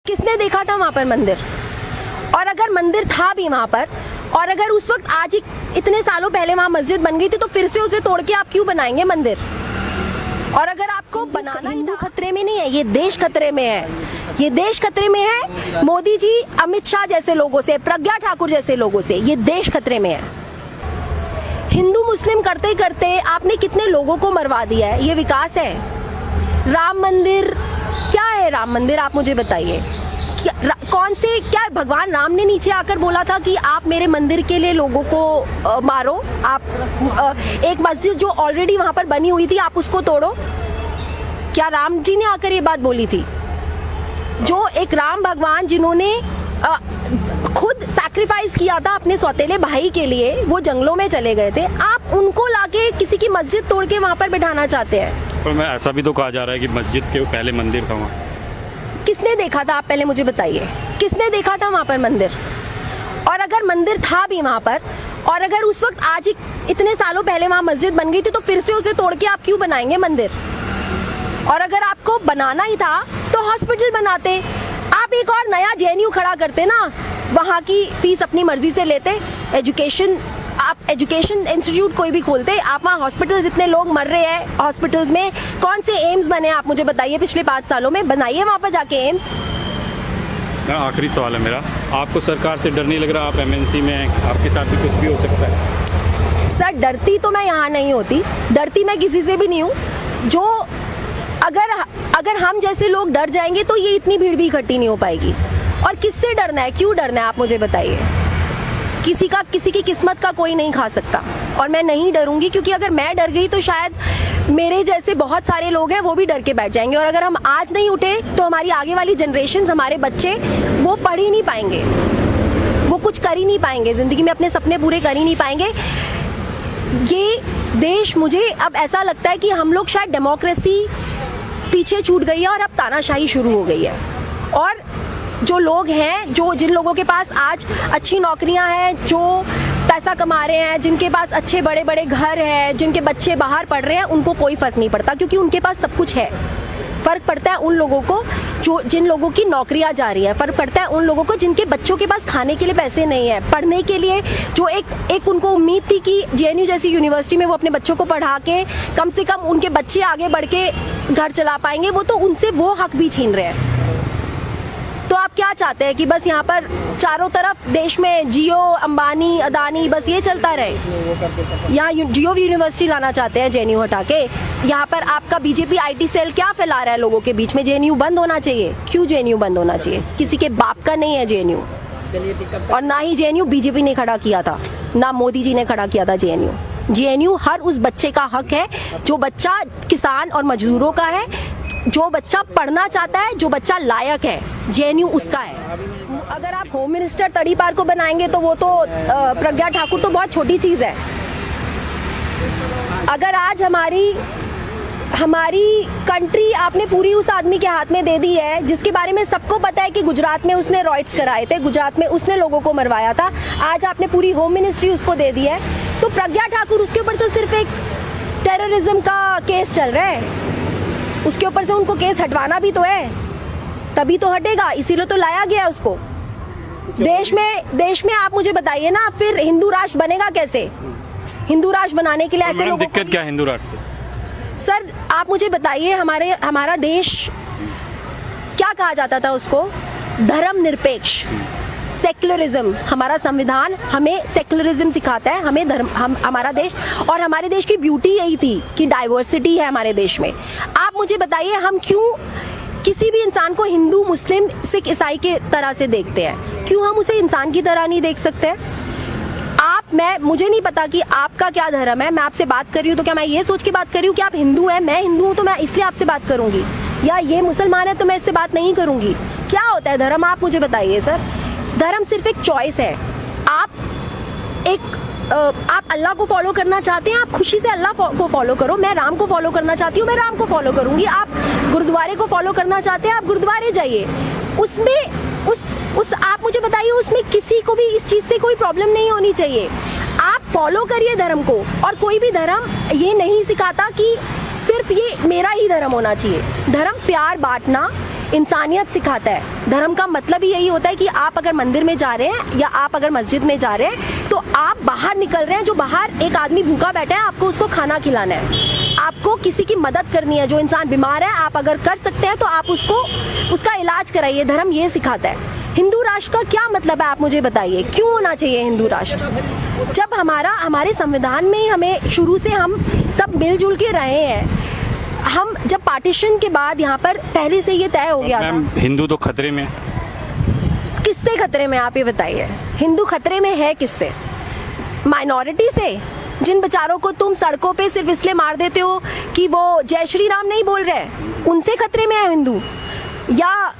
किसने देखा था वहां पर मंदिर? और अगर मंदिर था भी वहां पर, और अगर उस वक्त आज ही इतने सालों पहले वहां मस्जिद बन गई थी, तो फिर से उसे तोड़ के आप क्यों बनाएंगे मंदिर? और अगर आपको बनाना ही था, खतरे में नहीं है, ये देश खतरे में है। ये देश खतरे में है मोदी जी, अमित शाह जैसे लोगों से, प्रज्ञा ठाकुर जैसे लोगों से। ये देश खतरे में है। हिंदू मुस्लिम करते करते आपने कितने लोगों को मरवा दिया है। ये विकास है? राम मंदिर क्या है? राम मंदिर आप मुझे बताइए, कौन से, क्या भगवान राम ने नीचे आकर बोला था कि आप मेरे मंदिर के लिए लोगों को मारो? आप एक मस्जिद जो ऑलरेडी वहां पर बनी हुई थी आप उसको तोड़ो? क्या राम जी ने आकर ये बात बोली थी? जो एक राम भगवान जिन्होंने खुद सैक्रिफाइस किया था अपने सौतेले भाई के लिए, वो जंगलों में चले गए थे, आप उनको लाके किसी की मस्जिद तोड़ के वहां पर बिठाना चाहते हैं? पर मैं ऐसा भी तो कहा जा रहा है कि मस्जिद के पहले मंदिर था वहाँ। किसने देखा था? आप पहले मुझे बताइए, किसने देखा था वहां पर मंदिर? और अगर मंदिर था भी वहां पर, और अगर उस वक्त आज ही इतने सालों पहले वहां मस्जिद बन गई थी, तो फिर से उसे तोड़ के आप क्यों बनाएंगे मंदिर? और अगर आपको बनाना ही था तो हॉस्पिटल बनाते, आप एक और नया जेएनयू खड़ा करते ना, वहां की फीस अपनी मर्जी से लेते, एजुकेशन, आप एजुकेशन इंस्टीट्यूट कोई भी खोलते, आप वहाँ हॉस्पिटल्स, इतने लोग मर रहे हैं हॉस्पिटल्स में, कौन से एम्स बने आप मुझे बताइए पिछले 5 सालों में? बनाइए वहाँ पर जाके एम्स। आखिरी सवाल है मेरा, आपको सरकार से डर नहीं लग रहा? आप एमएनसी में हैं, आपके साथ भी कुछ भी हो सकता है। सर डरती तो मैं यहाँ नहीं होती, डरती मैं किसी से भी नहीं हूँ। जो अगर हम जैसे लोग डर जाएंगे तो ये इतनी भीड़ भी इकट्ठी नहीं हो पाएगी। और किससे डरना है, क्यों डरना है, आप मुझे बताइए। किसी की किस्मत का कोई नहीं खा सकता, और मैं नहीं डरूंगी, क्योंकि अगर मैं डर गई तो शायद मेरे जैसे बहुत सारे लोग हैं वो भी डर के बैठ जाएंगे। और अगर हम आज नहीं उठे तो हमारी आगे वाली जनरेशन, हमारे बच्चे, वो पढ़ ही नहीं पाएंगे, वो कुछ कर ही नहीं पाएंगे जिंदगी में, अपने सपने पूरे कर ही नहीं पाएंगे। ये देश, मुझे अब ऐसा लगता है कि हम लोग शायद डेमोक्रेसी पीछे छूट गई है और अब तानाशाही शुरू हो गई है। और जो लोग हैं, जिन लोगों के पास आज अच्छी नौकरियां हैं, जो पैसा कमा रहे हैं, जिनके पास अच्छे बड़े बड़े घर हैं, जिनके बच्चे बाहर पढ़ रहे हैं, उनको कोई फर्क नहीं पड़ता, क्योंकि उनके पास सब कुछ है। फर्क पड़ता है उन लोगों को जिन लोगों की नौकरियां जा रही है, फर्क पड़ता है उन लोगों को जिनके बच्चों के पास खाने के लिए पैसे नहीं है, पढ़ने के लिए। जो एक उनको उम्मीद थी कि जेएनयू जैसी यूनिवर्सिटी में वो अपने बच्चों को पढ़ा के कम से कम उनके बच्चे आगे बढ़ के घर चला पाएंगे, वो तो उनसे वो हक भी छीन रहे हैं। तो आप क्या चाहते हैं कि बस यहाँ पर चारों तरफ देश में जियो, अंबानी, अदानी, बस ये चलता रहे? यहाँ जियो यूनिवर्सिटी लाना चाहते हैं जेएनयू हटा के। यहाँ पर आपका बीजेपी आईटी सेल क्या फैला रहा है लोगों के बीच में? जेएनयू बंद होना चाहिए। क्यों जेएनयू बंद होना चाहिए? किसी के बाप का नहीं है जेएनयू, और ना ही जेएनयू बीजेपी ने खड़ा किया था, ना मोदी जी ने खड़ा किया था जेएनयू। जेएनयू हर उस बच्चे का हक है जो बच्चा किसान और मजदूरों का है, जो बच्चा पढ़ना चाहता है, जो बच्चा लायक है, जेएनयू उसका है। अगर आप होम मिनिस्टर तड़ीपार को बनाएंगे तो वो तो प्रज्ञा ठाकुर तो बहुत छोटी चीज है। अगर आज हमारी कंट्री आपने पूरी उस आदमी के हाथ में दे दी है जिसके बारे में सबको पता है कि गुजरात में उसने रॉयट्स कराए थे, गुजरात में उसने लोगों को मरवाया था, आज आपने पूरी होम मिनिस्ट्री उसको दे दी है, तो प्रज्ञा ठाकुर, उसके ऊपर तो सिर्फ एक टेररिज्म का केस चल रहा है, उसके ऊपर से उनको केस हटवाना भी तो है, तभी तो हटेगा, इसीलिए तो लाया गया उसको। देश में आप मुझे बताइए ना, फिर हिंदू राष्ट्र बनेगा कैसे? हिंदू राष्ट्र बनाने के लिए ऐसे लोगों दिक्कत क्या है हिंदू राष्ट्र से? सर आप मुझे बताइए, हमारा देश क्या कहा जाता था उसको? धर्म निरपेक्ष, सेक्युलरिज्म। हमारा संविधान हमें सेक्युलरिज्म सिखाता है, हमारा देश, और हमारे देश की ब्यूटी यही थी कि डाइवर्सिटी है हमारे देश में। आप मुझे बताइए, हम क्यों किसी भी इंसान को हिंदू, मुस्लिम, सिख, ईसाई के तरह से देखते हैं? क्यों हम उसे इंसान की तरह नहीं देख सकते? मुझे नहीं पता कि आपका क्या धर्म है, मैं आपसे बात कर रही हूँ तो क्या मैं ये सोच के बात कर रही हूँ कि आप हिंदू हैं, मैं हिंदू हूँ तो मैं इसलिए आपसे बात करूंगी, या ये मुसलमान है तो मैं इससे बात नहीं करूंगी? क्या होता है धर्म, आप मुझे बताइए सर। धर्म सिर्फ एक चॉइस है। आप अल्लाह को फॉलो करना चाहते हैं, आप खुशी से अल्लाह को फॉलो करो। मैं राम को फॉलो करना चाहती हूँ, मैं राम को फॉलो करूंगी। आप गुरुद्वारे को फॉलो करना चाहते हैं, आप गुरुद्वारे जाइए। उसमें आप मुझे बताइए, उसमें किसी को भी इस चीज से कोई प्रॉब्लम नहीं होनी चाहिए। आप फॉलो करिए धर्म को, और कोई भी धर्म ये नहीं सिखाता कि सिर्फ ये मेरा ही धर्म होना चाहिए। धर्म प्यार बांटना, इंसानियत सिखाता है। धर्म का मतलब ही यही होता है कि आप अगर मंदिर में जा रहे हैं या आप अगर मस्जिद में जा रहे हैं तो आप बाहर निकल रहे हैं, जो बाहर एक आदमी भूखा बैठा है आपको उसको खाना खिलाना है, आपको किसी की मदद करनी है। जो इंसान बीमार है आप अगर कर सकते हैं तो आप उसको उसका इलाज कराइए। धर्म ये सिखाता है। हिंदू राष्ट्र का क्या मतलब है आप मुझे बताइए, क्यों होना चाहिए हिंदू राष्ट्र? जब हमारे संविधान में ही हमें शुरू से हम सब मिलजुल के रहे हैं। हम जब पार्टीशन के बाद यहाँ पर पहले से ये तय हो गया था। मैम हिंदू तो खतरे में, किससे खतरे में आप ये बताइए? हिंदू खतरे में है किससे? माइनॉरिटी से, जिन बेचारों को तुम सड़कों पे सिर्फ इसलिए मार देते हो कि वो जय श्री राम नहीं बोल रहे, उनसे खतरे में है हिंदू? या